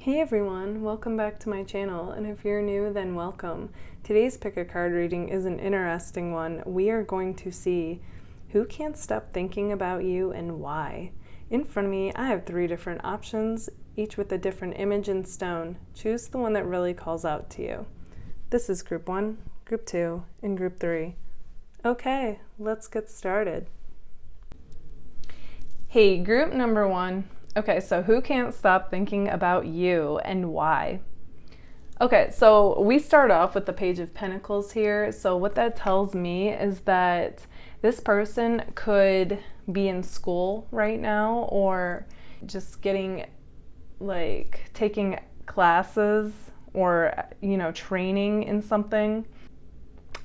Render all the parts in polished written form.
Hey everyone, welcome back to my channel, and if you're new, then welcome. Today's pick a card reading is an interesting one. We are going to see who can't stop thinking about you and why. In front of me, I have 3 different options, each with a different image and stone. Choose the one that really calls out to you. This is group 1, group 2, and group 3. Okay, let's get started. Hey, group number 1. Okay, so who can't stop thinking about you and why? Okay, so we start off with the Page of Pentacles here. So what that tells me is that this person could be in school right now or just getting taking classes or, training in something.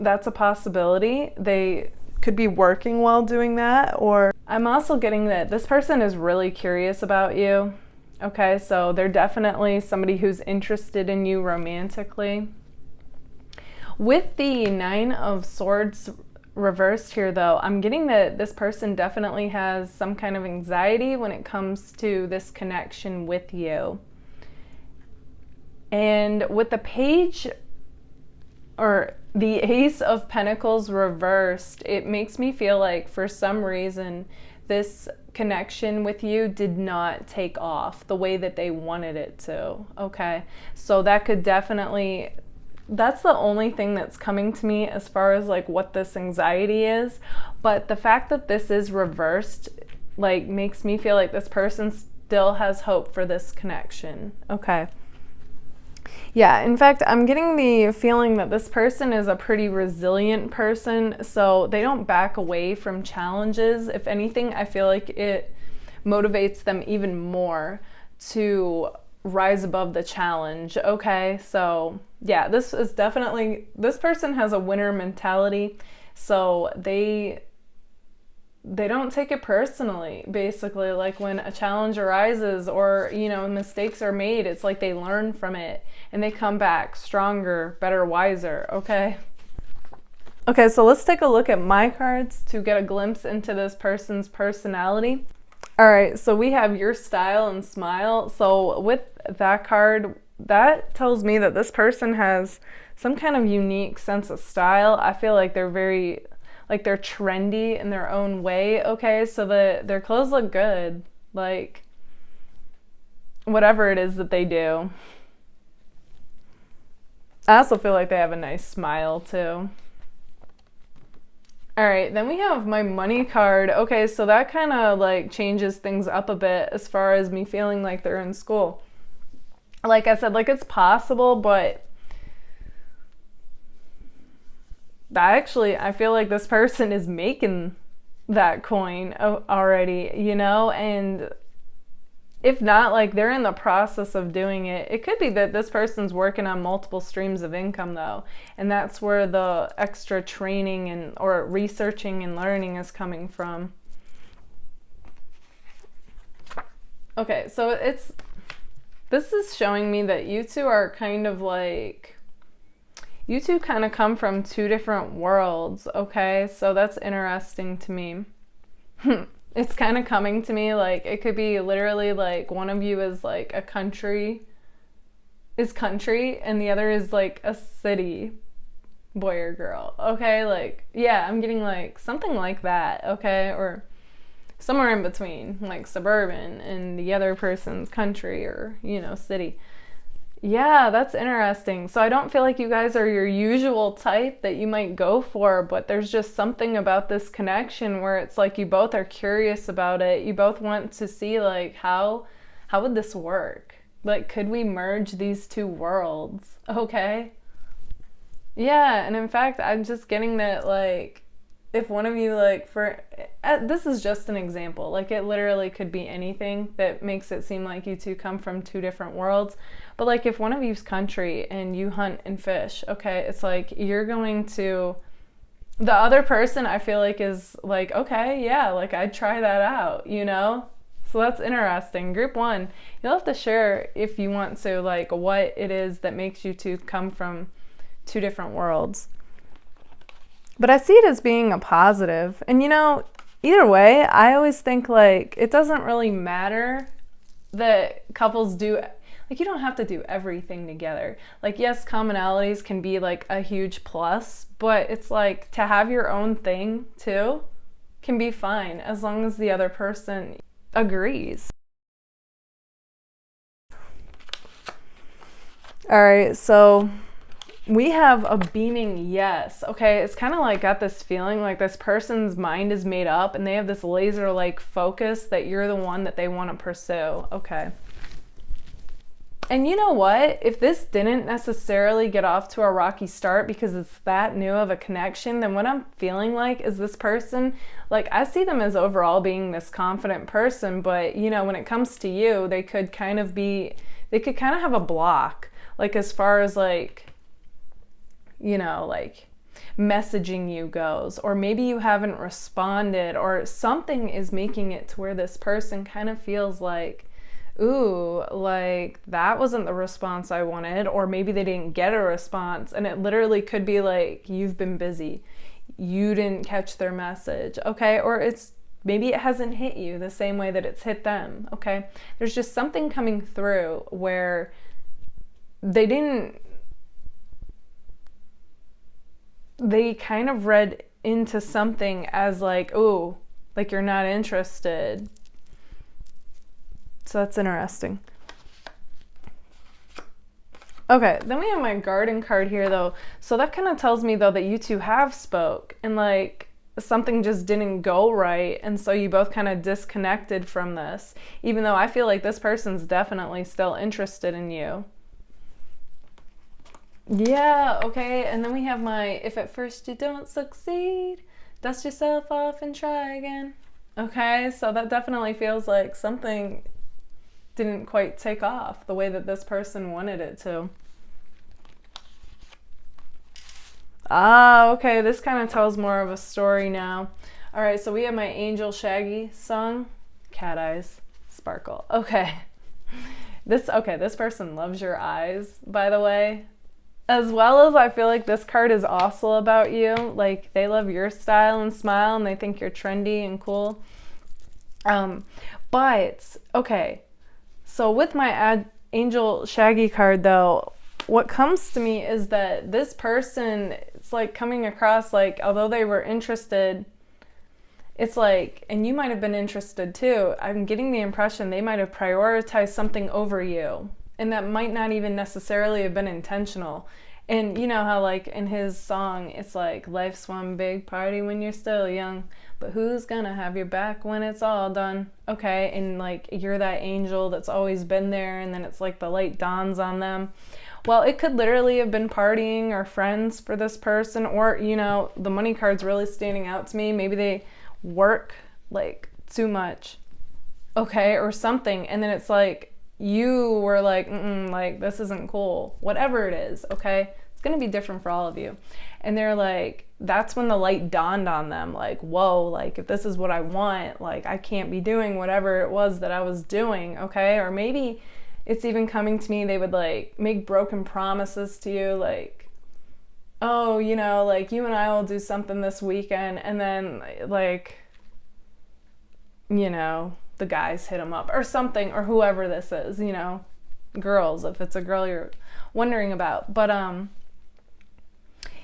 That's a possibility. They could be working while doing that, or I'm also getting that this person is really curious about you. Okay, so they're definitely somebody who's interested in you romantically. With the 9 of Swords reversed here, though, I'm getting that this person definitely has some kind of anxiety when it comes to this connection with you. And with the Page or the Ace of Pentacles reversed, it makes me feel like for some reason this connection with you did not take off the way that they wanted it to. Okay, so that could definitely, that's the only thing that's coming to me as far as what this anxiety is. But the fact that this is reversed makes me feel like this person still has hope for this connection. Okay. Yeah, in fact, I'm getting the feeling that this person is a pretty resilient person, so they don't back away from challenges. If anything, I feel like it motivates them even more to rise above the challenge. Okay, so yeah, this person has a winner mentality, so they don't take it personally, basically. When a challenge arises or, mistakes are made, it's like they learn from it and they come back stronger, better, wiser, okay? Okay, so let's take a look at my cards to get a glimpse into this person's personality. All right, so we have your style and smile. So with that card, that tells me that this person has some kind of unique sense of style. I feel like they're very they're trendy in their own way, okay? So their clothes look good, whatever it is that they do. I also feel like they have a nice smile too. All right, then we have my money card. Okay, so that kind of changes things up a bit as far as me feeling like they're in school. Like I said, it's possible, but I feel like this person is making that coin already, and if not, they're in the process of doing it. It could be that this person's working on multiple streams of income, though, and that's where the extra training or researching and learning is coming from. Okay, so this is showing me that you two are kind of you two kind of come from 2 different worlds, okay? So that's interesting to me. It's kind of coming to me it could be literally one of you is a country, and the other is a city, boy or girl, okay? Yeah, I'm getting something like that, okay? Or somewhere in between, suburban and the other person's country or, city. Yeah, that's interesting. So I don't feel like you guys are your usual type that you might go for, but there's just something about this connection where it's you both are curious about it. You both want to see how would this work? Could we merge these 2 worlds? Okay. Yeah, and in fact, I'm just getting that if one of you this is just an example, it literally could be anything that makes it seem like you two come from 2 different worlds. But if one of you's country and you hunt and fish, okay, it's you're going to, the other person I feel is okay, yeah, I'd try that out, So that's interesting. Group 1, you'll have to share if you want to what it is that makes you two come from 2 different worlds. But I see it as being a positive. And either way, I always think it doesn't really matter that couples do Like, you don't have to do everything together. Like, yes, commonalities can be like a huge plus, but it's like to have your own thing too can be fine as long as the other person agrees. All right, so we have a beaming yes. Okay, it's kind of like got this feeling like this person's mind is made up and they have this laser-like focus that you're the one that they want to pursue. Okay. And you know what? If this didn't necessarily get off to a rocky start because it's that new of a connection, then what I'm feeling like is this person, like, I see them as overall being this confident person, but, you know, when it comes to you, they could kind of have a block, like, as far as, like, you know, like, messaging you goes, or maybe you haven't responded, or something is making it to where this person kind of feels like, ooh, like that wasn't the response I wanted, or maybe they didn't get a response, and it literally could be like, you've been busy, you didn't catch their message, okay? Or it's maybe it hasn't hit you the same way that it's hit them, okay? There's just something coming through where they kind of read into something as like, ooh, like you're not interested. So that's interesting. Okay, then we have my garden card here though. So that kind of tells me though that you two have spoke and like something just didn't go right, and so you both kind of disconnected from this, even though I feel like this person's definitely still interested in you. Yeah, okay, and then we have my, if at first you don't succeed, dust yourself off and try again. Okay, so that definitely feels like something didn't quite take off the way that this person wanted it to. Ah, okay, this kind of tells more of a story now. All right, so we have my Angel Shaggy song, Cat Eyes Sparkle. Okay. This person loves your eyes, by the way. As well as I feel like this card is also about you. Like, they love your style and smile, and they think you're trendy and cool. But, okay. So with my Angel Shaggy card, though, what comes to me is that this person, it's like coming across like, although they were interested, it's like, and you might have been interested too, I'm getting the impression they might have prioritized something over you. And that might not even necessarily have been intentional. And you know how like in his song, it's like, life's one big party when you're still young, but who's gonna have your back when it's all done? Okay, and like you're that angel that's always been there, and then it's like the light dawns on them. Well, it could literally have been partying or friends for this person, or, you know, the money card's really standing out to me. Maybe they work like too much, okay, or something. And then it's like, you were like, like, this isn't cool, whatever it is, okay? It's going to be different for all of you. And they're like, that's when the light dawned on them, like, whoa, like, if this is what I want, like, I can't be doing whatever it was that I was doing, okay? Or maybe it's even coming to me, they would, like, make broken promises to you, like, oh, you know, like, you and I will do something this weekend, and then, like, you know, the guys hit them up or something, or whoever this is, you know, girls, if it's a girl you're wondering about. But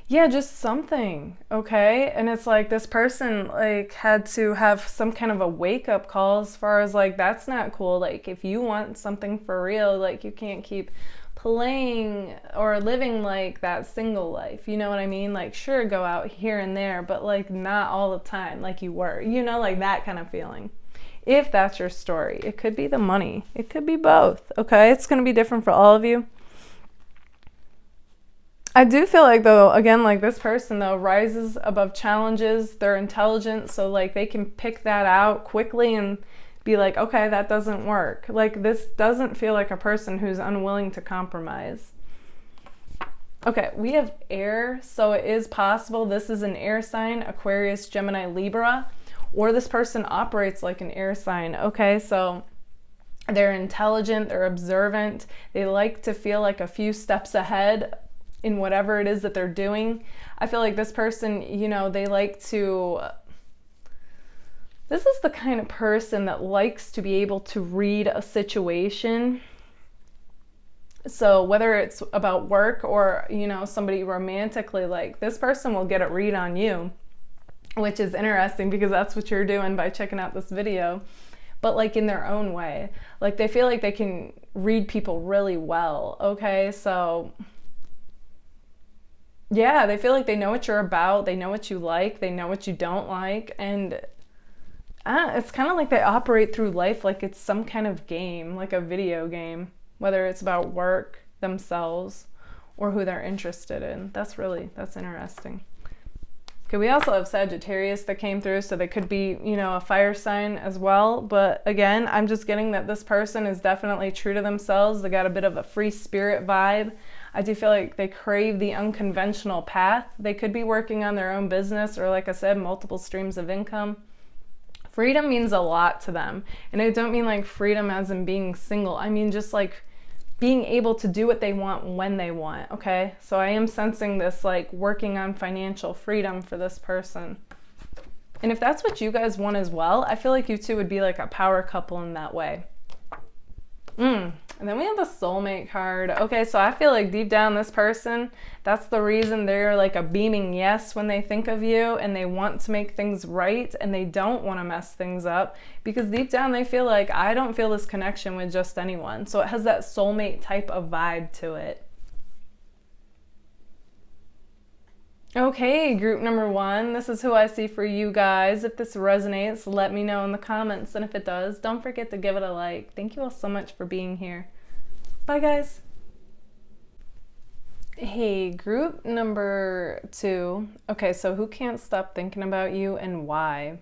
yeah, just something, okay? And it's like this person like had to have some kind of a wake-up call as far as like, that's not cool. Like, if you want something for real, like, you can't keep playing or living like that single life, you know what I mean? Like, sure, go out here and there, but like not all the time like you were, you know, like that kind of feeling. If that's your story, it could be the money, it could be both, okay? It's going to be different for all of you. I do feel like, though, again, like this person, though, rises above challenges. They're intelligent, so like they can pick that out quickly and be like, okay, that doesn't work. Like, this doesn't feel like a person who's unwilling to compromise. Okay, we have air, so it is possible this is an air sign, Aquarius, Gemini, Libra, or this person operates like an air sign, okay? So they're intelligent, they're observant, they like to feel like a few steps ahead in whatever it is that they're doing. I feel like this person, you know, they like to, this is the kind of person that likes to be able to read a situation So whether it's about work or, you know, somebody romantically, like this person will get a read on you, which is interesting because that's what you're doing by checking out this video, but like in their own way. Like they feel like they can read people really well, okay? So yeah, they feel like they know what you're about, they know what you like, they know what you don't like, and it's kind of like they operate through life like it's some kind of game, like a video game, whether it's about work, themselves, or who they're interested in. That's interesting. Okay, we also have Sagittarius that came through, so they could be, you know, a fire sign as well. But again, I'm just getting that this person is definitely true to themselves. They got a bit of a free spirit vibe. I do feel like they crave the unconventional path. They could be working on their own business or, like I said, multiple streams of income. Freedom means a lot to them. And I don't mean like freedom as in being single. I mean just like being able to do what they want when they want, okay? So I am sensing this like working on financial freedom for this person. And if that's what you guys want as well, I feel like you two would be like a power couple in that way. And then we have the soulmate card. Okay, so I feel like deep down this person, that's the reason they're like a beaming yes when they think of you, and they want to make things right and they don't want to mess things up, because deep down they feel like, I don't feel this connection with just anyone. So it has that soulmate type of vibe to it. Okay, group number 1, this is who I see for you guys. If this resonates, let me know in the comments. And if it does, don't forget to give it a like. Thank you all so much for being here. Bye, guys. Hey, group number 2. Okay, so who can't stop thinking about you and why?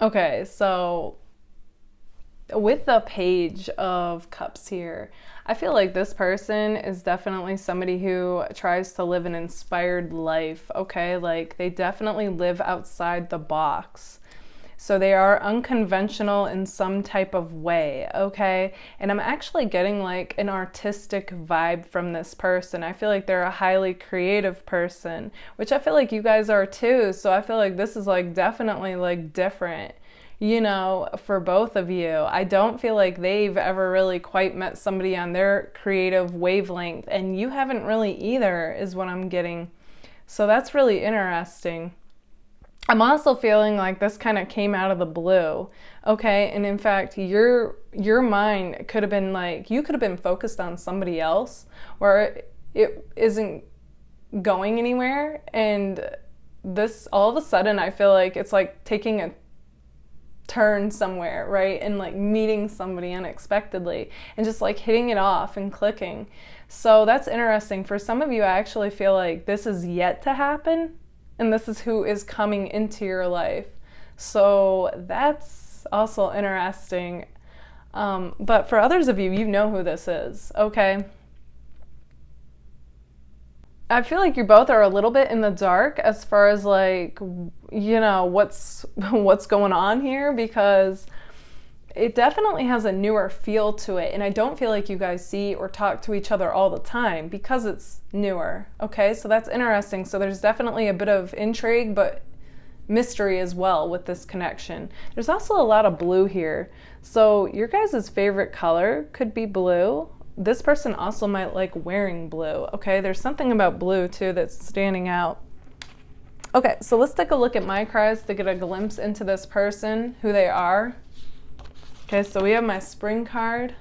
Okay, so with the Page of Cups here, I feel like this person is definitely somebody who tries to live an inspired life, okay? Like they definitely live outside the box. So they are unconventional in some type of way, okay? And I'm actually getting like an artistic vibe from this person. I feel like they're a highly creative person, which I feel like you guys are too. So I feel like this is like definitely like different, you know, for both of you. I don't feel like they've ever really quite met somebody on their creative wavelength, and you haven't really either, is what I'm getting. So that's really interesting. I'm also feeling like this kind of came out of the blue, okay? And in fact, your mind could have been like, you could have been focused on somebody else, or it isn't going anywhere, and this, all of a sudden, I feel like it's like taking a turn somewhere, right? And like meeting somebody unexpectedly and just like hitting it off and clicking. So that's interesting. For some of you, I actually feel like this is yet to happen, and this is who is coming into your life. So that's also interesting. But for others of you, you know who this is, okay? I feel like you both are a little bit in the dark as far as like, you know, what's going on here, because it definitely has a newer feel to it. And I don't feel like you guys see or talk to each other all the time because it's newer. Okay, so that's interesting. So there's definitely a bit of intrigue, but mystery as well with this connection. There's also a lot of blue here. So your guys' favorite color could be blue. This person also might like wearing blue, okay? There's something about blue too that's standing out. Okay, so let's take a look at my cards to get a glimpse into this person, who they are. Okay, so we have my spring card.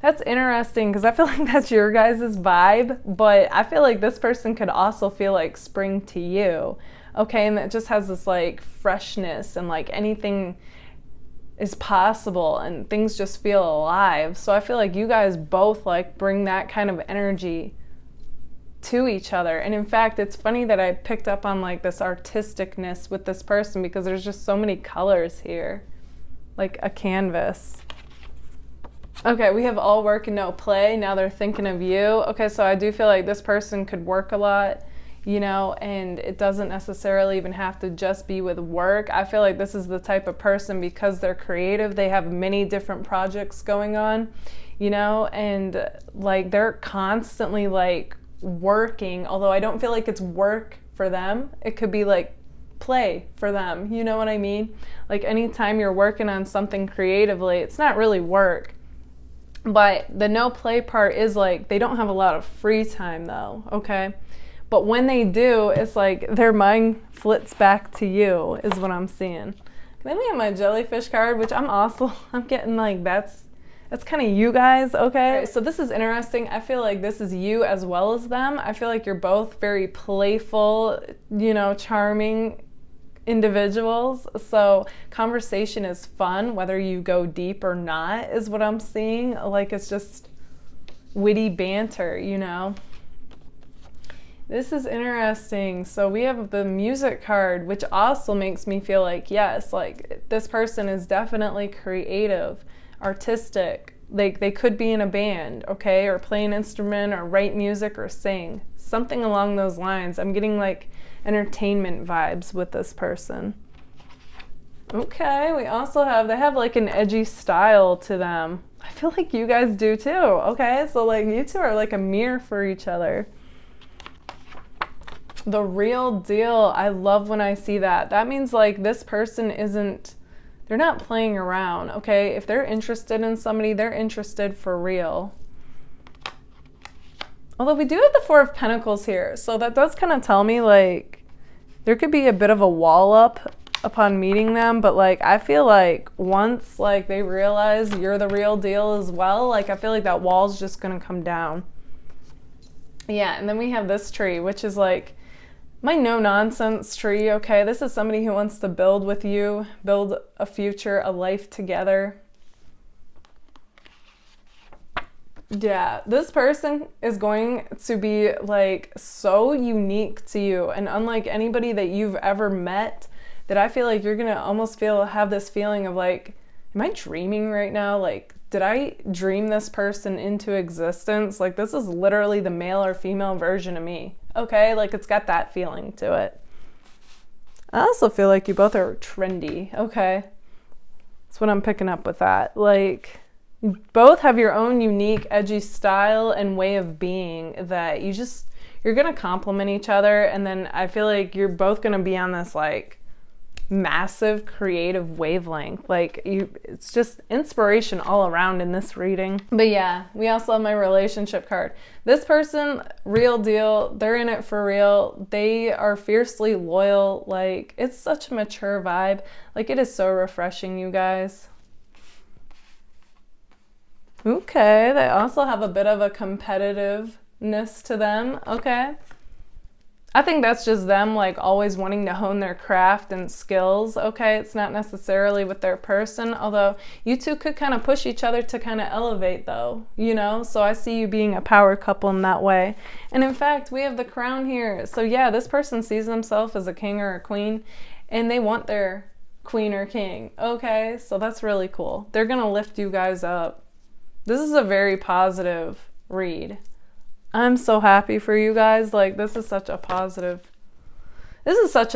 That's interesting because I feel like that's your guys' vibe, but I feel like this person could also feel like spring to you, okay? And that just has this like freshness and like anything is possible and things just feel alive. So I feel like you guys both like bring that kind of energy to each other. And in fact, it's funny that I picked up on like this artisticness with this person because there's just so many colors here, like a canvas. Okay, we have all work and no play. Now they're thinking of you. Okay, so I do feel like this person could work a lot, you know, and it doesn't necessarily even have to just be with work. I feel like this is the type of person, because they're creative, they have many different projects going on, you know, and like they're constantly like working, although I don't feel like it's work for them. It could be like play for them, you know what I mean? Like anytime you're working on something creatively, it's not really work. But the no play part is like they don't have a lot of free time though, okay? But when they do, it's like their mind flits back to you, is what I'm seeing. Then we have my jellyfish card, which I'm getting like that's kind of you guys, okay? So this is interesting. I feel like this is you as well as them. I feel like you're both very playful, you know, charming individuals. So conversation is fun, whether you go deep or not, is what I'm seeing. Like it's just witty banter, you know? This is interesting. So we have the music card, which also makes me feel like, yes, like this person is definitely creative, artistic. Like they could be in a band, okay, or play an instrument or write music or sing. Something along those lines. I'm getting like entertainment vibes with this person. Okay, we also they have like an edgy style to them. I feel like you guys do too, okay? So like you two are like a mirror for each other. The real deal. I love when I see that. That means like this person they're not playing around, okay? If they're interested in somebody, they're interested for real. Although we do have the Four of Pentacles here, so that does kind of tell me like there could be a bit of a wall up upon meeting them, but like I feel like once like they realize you're the real deal as well, like I feel like that wall's just gonna come down. Yeah, and then we have this tree, which is like my no-nonsense tree, okay? This is somebody who wants to build with you, build a future, a life together. Yeah, this person is going to be like so unique to you and unlike anybody that you've ever met, that I feel like you're gonna almost have this feeling of like, am I dreaming right now? Like, did I dream this person into existence? Like, this is literally the male or female version of me. Okay, like it's got that feeling to it. I also feel like you both are trendy. Okay, that's what I'm picking up with that. Like, you both have your own unique, edgy style and way of being that you're gonna complement each other. And then I feel like you're both gonna be on this like massive creative wavelength. Like it's just inspiration all around in this reading. But yeah, we also have my relationship card. This person, real deal, they're in it for real. They are fiercely loyal. Like it's such a mature vibe. Like it is so refreshing, you guys. Okay, they also have a bit of a competitiveness to them. Okay. I think that's just them like always wanting to hone their craft and skills, okay? It's not necessarily with their person, although you two could kind of push each other to kind of elevate though, you know? So I see you being a power couple in that way. And in fact, we have the crown here. So yeah, this person sees themselves as a king or a queen and they want their queen or king, okay? So that's really cool. They're gonna lift you guys up. This is a very positive read. I'm so happy for you guys. Like, this is such an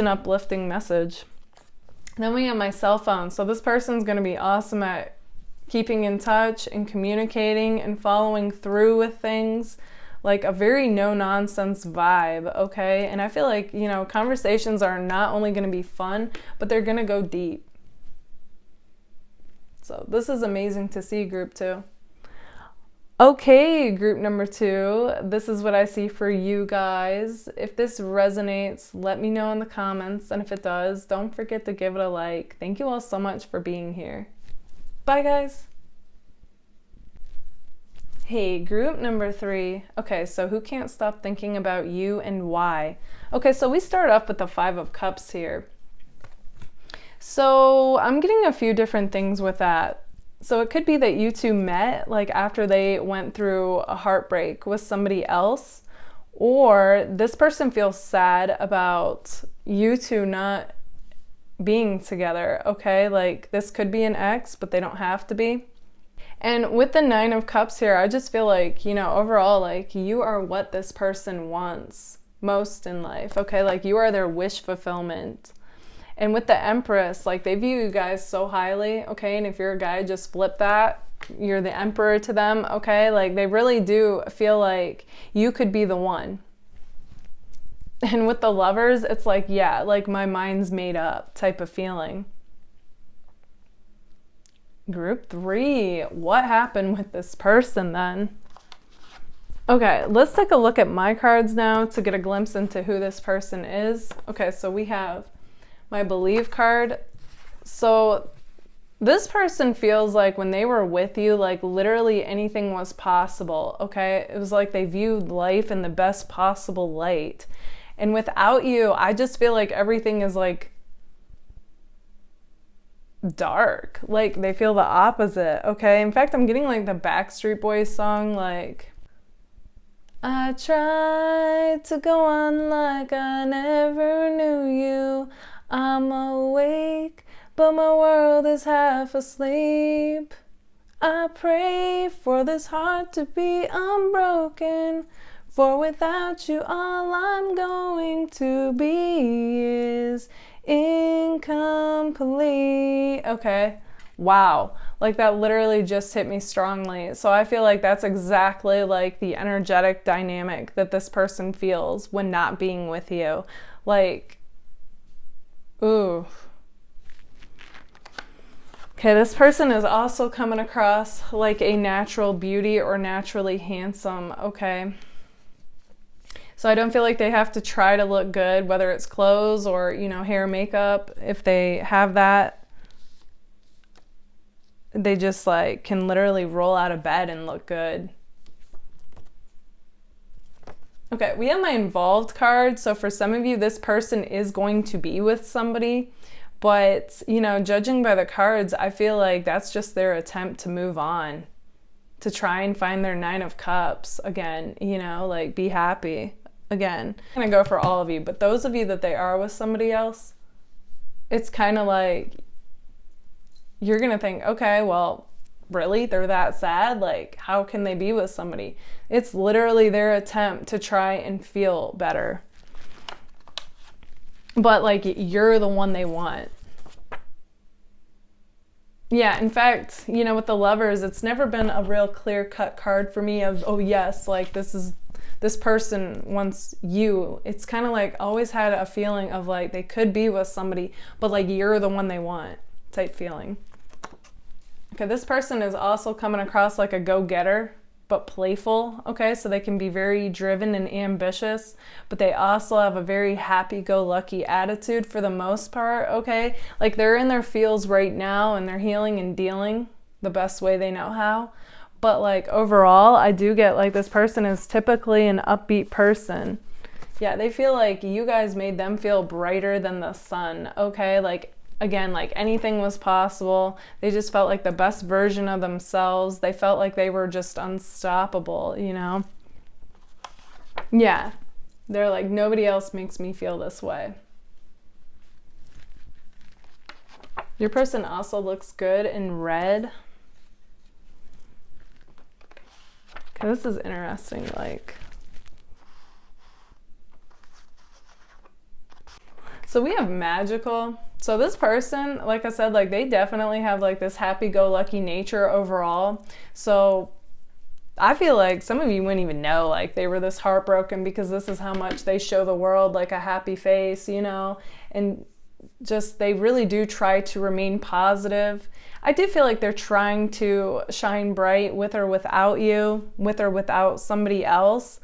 uplifting message. Then we have my cell phone. So this person's going to be awesome at keeping in touch and communicating and following through with things. Like a very no-nonsense vibe, okay? And I feel like, you know, conversations are not only going to be fun, but they're going to go deep. So this is amazing to see, group 2. Okay, group number 2, this is what I see for you guys. If this resonates, let me know in the comments. And if it does, don't forget to give it a like. Thank you all so much for being here. Bye, guys. Hey, group number 3. Okay, so who can't stop thinking about you and why? Okay, so we start off with the 5 of Cups here. So I'm getting a few different things with that. So it could be that you two met like after they went through a heartbreak with somebody else, or this person feels sad about you two not being together, okay? Like this could be an ex, but they don't have to be. And with the 9 of Cups here, I just feel like, you know, overall, like you are what this person wants most in life, okay? Like you are their wish fulfillment. And with the Empress, like they view you guys so highly, okay? And if you're a guy, just flip that. You're the emperor to them, okay? Like they really do feel like you could be the one. And with the Lovers, it's like, yeah, like my mind's made up type of feeling. Group 3, what happened with this person then? Okay, let's take a look at my cards now to get a glimpse into who this person is. Okay, so we have my Believe card. So this person feels like when they were with you, like literally anything was possible, okay? It was like they viewed life in the best possible light. And without you, I just feel like everything is like dark. Like they feel the opposite, okay? In fact, I'm getting like the Backstreet Boys song, like, I tried to go on like I never knew you. I'm awake, but my world is half asleep. I pray for this heart to be unbroken, for without you all I'm going to be is incomplete. Okay, wow, like that literally just hit me strongly. So I feel like that's exactly like the energetic dynamic that this person feels when not being with you. Like, ooh. Okay, this person is also coming across like a natural beauty or naturally handsome, okay? So I don't feel like they have to try to look good, whether it's clothes or, you know, hair, makeup. If they have that, they just like can literally roll out of bed and look good. Okay, we have my Involved card. So for some of you, this person is going to be with somebody. But, you know, judging by the cards, I feel like that's just their attempt to move on, to try and find their Nine of Cups again, you know, like be happy again. I'm gonna go for all of you, but those of you that they are with somebody else, it's kind of like you're gonna think, okay, well, really? They're that sad? Like, how can they be with somebody? It's literally their attempt to try and feel better. But like you're the one they want. Yeah, in fact, you know, with the Lovers, it's never been a real clear-cut card for me of, oh yes, like this person wants you. It's kind of like always had a feeling of like they could be with somebody, but like you're the one they want type feeling. Okay, this person is also coming across like a go-getter, but playful, okay? So they can be very driven and ambitious, but they also have a very happy-go-lucky attitude for the most part, okay? Like they're in their feels right now and they're healing and dealing the best way they know how. But like overall, I do get like this person is typically an upbeat person. Yeah, they feel like you guys made them feel brighter than the sun, okay? Like, again, like anything was possible. They just felt like the best version of themselves. They felt like they were just unstoppable, you know? Yeah, they're like, nobody else makes me feel this way. Your person also looks good in red. Okay, this is interesting, like. So we have magical. So this person, like I said, like they definitely have like this happy-go-lucky nature overall. So I feel like some of you wouldn't even know like they were this heartbroken because this is how much they show the world, like a happy face, you know, and just they really do try to remain positive. I do feel like they're trying to shine bright with or without you, with or without somebody else,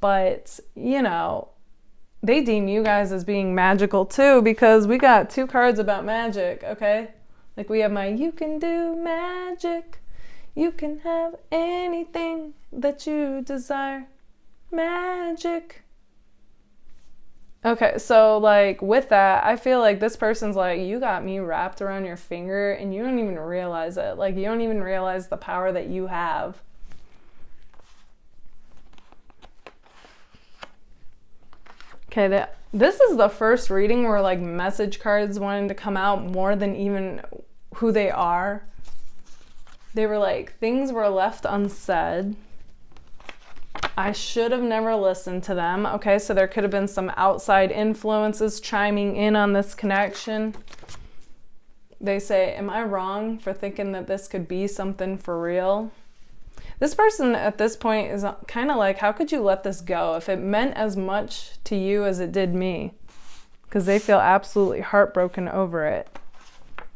but you know, they deem you guys as being magical too, because we got 2 cards about magic, okay? Like we have my you can do magic, you can have anything that you desire, magic. Okay, so like with that, I feel like this person's like, you got me wrapped around your finger and you don't even realize it. Like you don't even realize the power that you have. Okay, this is the first reading where like message cards wanted to come out more than even who they are. They were like, things were left unsaid. I should have never listened to them. Okay, so there could have been some outside influences chiming in on this connection. They say, am I wrong for thinking that this could be something for real? This person at this point is kind of like, how could you let this go if it meant as much to you as it did me? Because they feel absolutely heartbroken over it.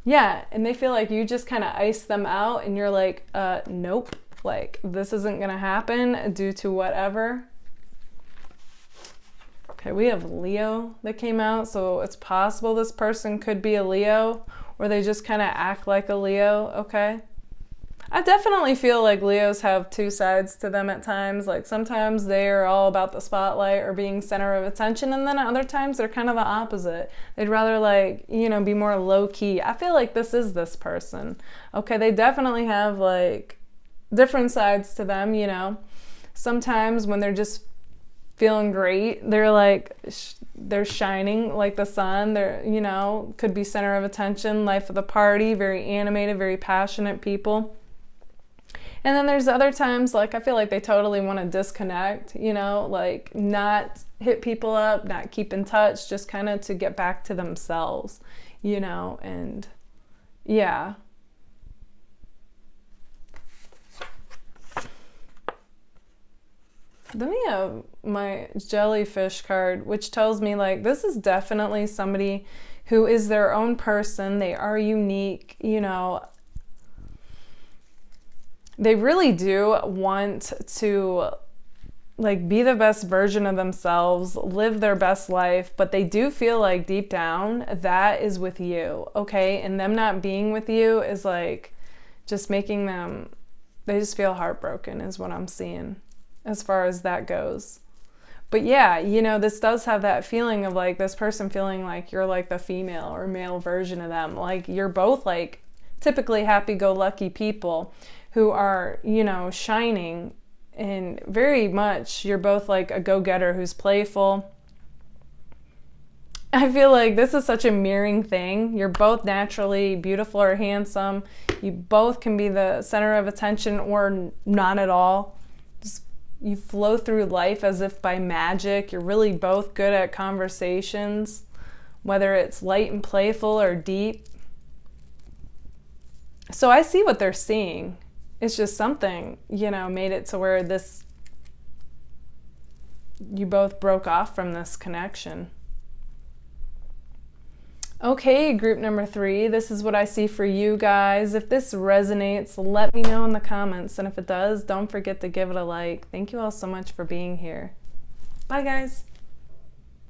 Yeah, and they feel like you just kind of ice them out and you're like, nope, like this isn't gonna happen due to whatever. Okay, we have Leo that came out, so it's possible this person could be a Leo, or they just kind of act like a Leo, okay? I definitely feel like Leos have two sides to them at times. Like sometimes they are all about the spotlight or being center of attention, and then at other times they're kind of the opposite. They'd rather like, you know, be more low key. I feel like this is this person. Okay, they definitely have like different sides to them, you know. Sometimes when they're just feeling great, they're like they're shining like the sun. They're, you know, could be center of attention, life of the party, very animated, very passionate people. And then there's other times, like, I feel like they totally want to disconnect, you know, like not hit people up, not keep in touch, just kind of to get back to themselves, you know, and yeah. Then we have my jellyfish card, which tells me like this is definitely somebody who is their own person. They are unique, you know. They really do want to like be the best version of themselves, live their best life, but they do feel like deep down that is with you, okay? And them not being with you is like just making them, they just feel heartbroken is what I'm seeing as far as that goes. But yeah, you know, this does have that feeling of like this person feeling like you're like the female or male version of them. Like you're both like typically happy-go-lucky people who are, you know, shining, and very much you're both like a go-getter who's playful. I feel like this is such a mirroring thing. You're both naturally beautiful or handsome. You both can be the center of attention or not at all. Just, you flow through life as if by magic. You're really both good at conversations, whether it's light and playful or deep. So I see what they're seeing. It's just something, you know, made it to where this, you both broke off from this connection. Okay, group number 3, this is what I see for you guys. If this resonates, let me know in the comments. And if it does, don't forget to give it a like. Thank you all so much for being here. Bye, guys.